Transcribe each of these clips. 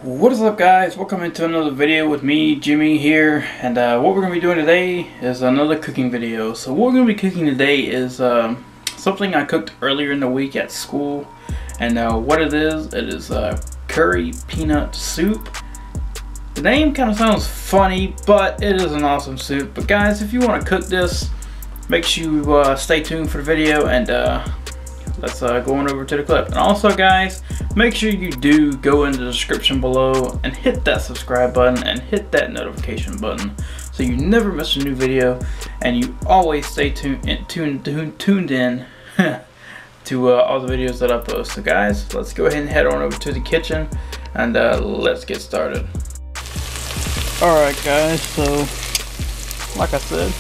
What is up, guys? Welcome into another video with me, Jimmy here, and what we're going to be doing today is another cooking video. So what we're going to be cooking today is something I cooked earlier in the week at school, and what it is curry peanut soup. The name kind of sounds funny, but it is an awesome soup. But guys, if you want to cook this, make sure you stay tuned for the video, and let's go on over to the clip. And also, guys, make sure you do go in the description below and hit that subscribe button and hit that notification button so you never miss a new video and you always stay tuned in to all the videos that I post. So guys, let's go ahead and head on over to the kitchen and let's get started. Alright guys, so like I said,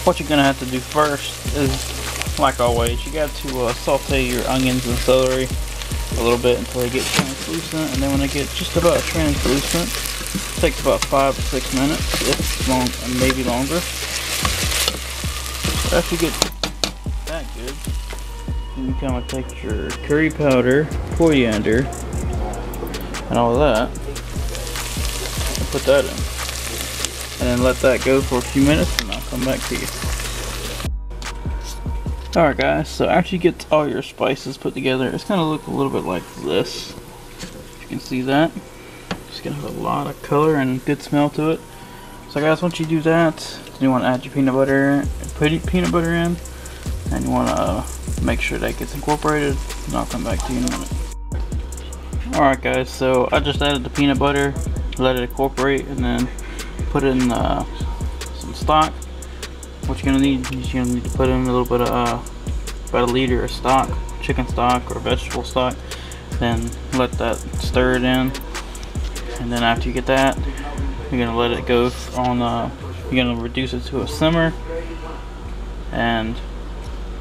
what you're gonna have to do first is, like always, you got to saute your onions and celery a little bit until they get translucent, and then when they get just about translucent, it takes about 5 to 6 minutes, if long, and maybe longer. So after you get that good, then you kind of take your curry powder, coriander, and all of that, and put that in. And then let that go for a few minutes, and I'll come back to you. Alright guys, so after you get all your spices put together, it's going to look a little bit like this. If you can see that. It's going to have a lot of color and good smell to it. So guys, once you do that, then you want to add your peanut butter, put your peanut butter in, and you want to make sure that gets incorporated, and I'll come back to you in a minute. Alright guys, so I just added the peanut butter, let it incorporate, and then put in some stock. What you're gonna need is you're gonna need to put in a little bit of about 1 liter of stock, chicken stock or vegetable stock. Then let that stir it in, and then after you get that, you're gonna let it go on. You're gonna reduce it to a simmer and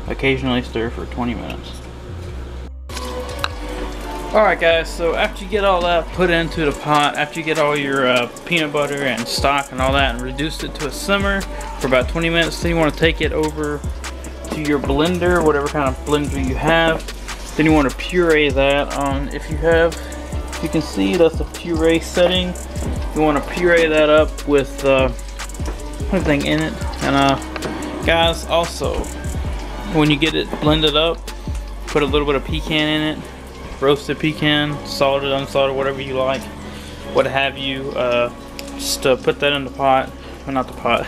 occasionally stir for 20 minutes. Alright guys, so after you get all that put into the pot, after you get all your peanut butter and stock and all that and reduce it to a simmer for about 20 minutes, then you want to take it over to your blender, whatever kind of blender you have. Then you want to puree that. If you can see, that's the puree setting. You want to puree that up with everything in it. And guys, also, when you get it blended up, put a little bit of pecan in it. Roasted pecan, salted, unsalted, whatever you like, what have you. Just put that in the pot, well, not the pot,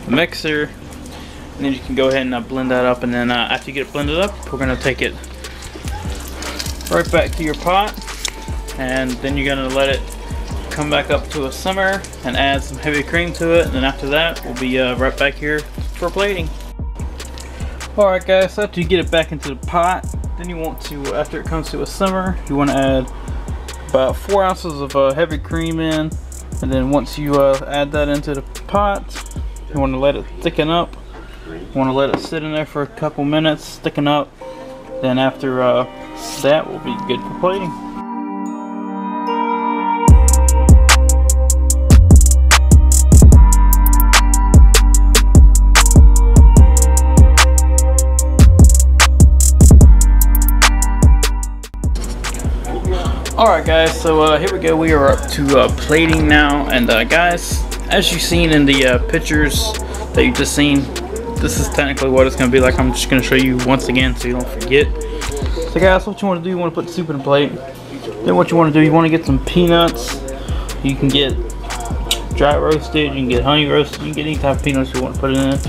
the mixer, and then you can go ahead and blend that up. And then after you get it blended up, we're gonna take it right back to your pot, and then you're gonna let it come back up to a simmer and add some heavy cream to it. And then after that, we'll be right back here for plating. Alright guys, so after you get it back into the pot, then you want to, after it comes to a simmer, you want to add about 4 ounces of heavy cream in. And then once you add that into the pot, you want to let it thicken up. You want to let it sit in there for a couple minutes, thicken up. Then after that, will be good for plating. Alright guys, so here we go. We are up to plating now, and guys, as you've seen in the pictures that you just seen, this is technically what it's going to be like. I'm just going to show you once again so you don't forget. So guys, what you want to do, you want to put the soup in a plate. Then what you want to do, you want to get some peanuts. You can get dry roasted, you can get honey roasted, you can get any type of peanuts you want to put in it.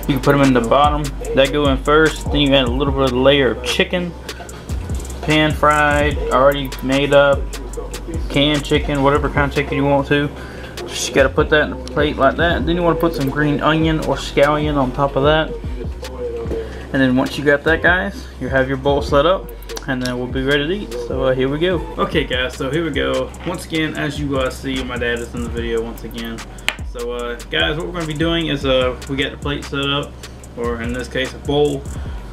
You can put them in the bottom, that go in first. Then you add a little bit of a layer of chicken, pan fried, already made up, canned chicken, whatever kind of chicken you want to. Just gotta put that in a plate like that. Then you want to put some green onion or scallion on top of that. And then once you got that, guys, you have your bowl set up, and then we'll be ready to eat. So here we go. Okay guys, so here we go. Once again, as you see, my dad is in the video once again. So guys, what we're going to be doing is we got the plate set up, or in this case a bowl.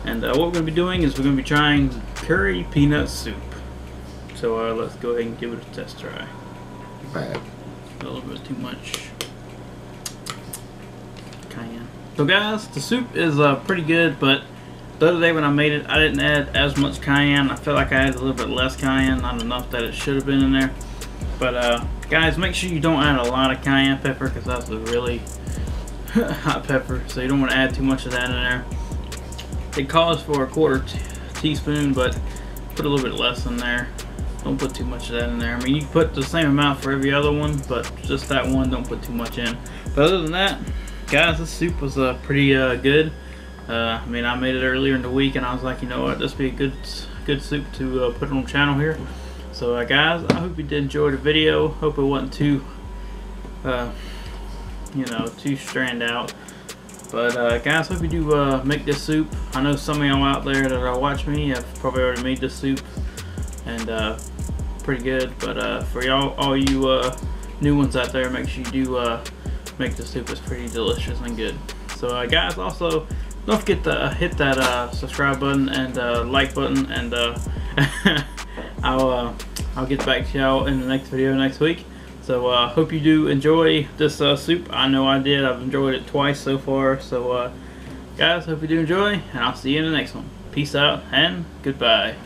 And what we're going to be doing is we're going to be trying curry peanut soup. So let's go ahead and give it a test try. Bad. A little bit too much cayenne. So guys, the soup is pretty good, but The other day when I made it, I didn't add as much cayenne. I felt like I added a little bit less cayenne, not enough that it should have been in there. But guys, make sure you don't add a lot of cayenne pepper, because that's a really hot pepper, so you don't want to add too much of that in there. It calls for a quarter teaspoon, but put a little bit less in there. Don't put too much of that in there. I mean, you can put the same amount for every other one, but just that one, don't put too much in. But other than that, guys, this soup was pretty good. I mean, I made it earlier in the week, and I was like, you know what, this would be a good soup to put on the channel here. So guys, I hope you did enjoy the video. Hope it wasn't too you know, too strand out. But guys, hope you do make this soup. I know some of y'all out there that watch me have probably already made this soup, and pretty good. But for y'all, all you new ones out there, make sure you do make the soup. It's pretty delicious and good. So guys, also don't forget to hit that subscribe button and like button, and I'll get back to y'all in the next video next week. So hope you do enjoy this soup. I know I did. I've enjoyed it twice so far. So guys, hope you do enjoy, and I'll see you in the next one. Peace out and goodbye.